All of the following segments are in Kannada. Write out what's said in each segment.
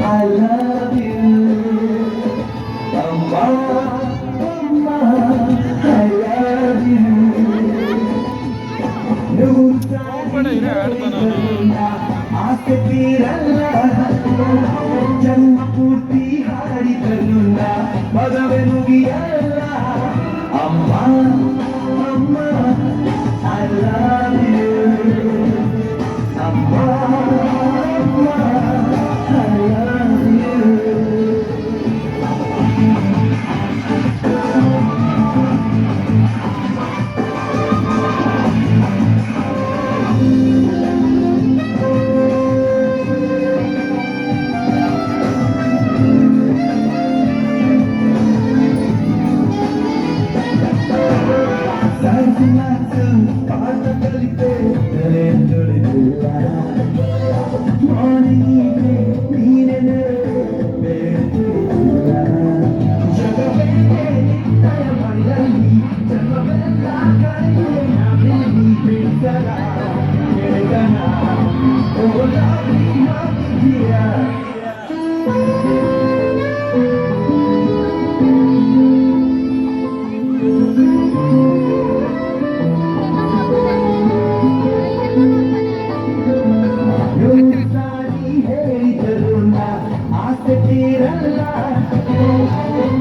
I love you. Amma, Amma, I love you. ಆಸೆ ತೀರಲ್ಲ ಜನ್ಮ ಪೂರ್ತಿ ಹಾಡಿದಲ್ಲ ಮದುವೆ ಮುಗಿಯಲ್ಲ ಅಮ್ಮ ಅಮ್ಮ I love you ಅಮ್ಮ ಅಮ್ಮ I love you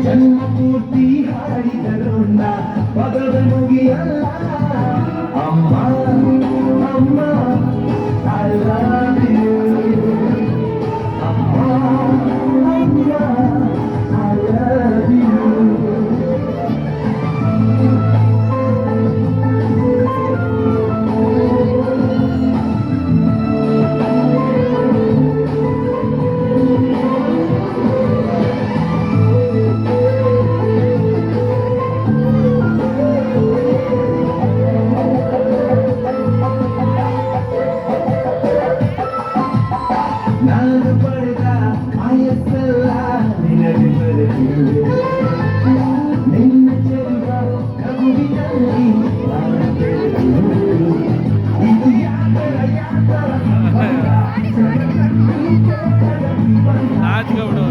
ಜನ್ಮ ಪೂರ್ತಿ ಹಾಡಿದರುಣ್ಣ ಪದದ ಮುಗಿಯಲ್ಲ ಅಮ್ಮ ಅಮ್ಮ I love you ಅಮ್ಮ ಅಮ್ಮ I love you ನಾನು ಪಡೆದ ಆಯಸ್ಸೆಲ್ಲ ನಿನಗೆ ಬರೆದಿರುವೆ ನಿನ್ನ ಚೆಲುವ ಕಗುವಿನಲ್ಲಿ ನಾನು ಬೆಳೆದಿರುವೆ ಇದು ಯಾತರ ನಾಚ್ಕೊಬಿಡು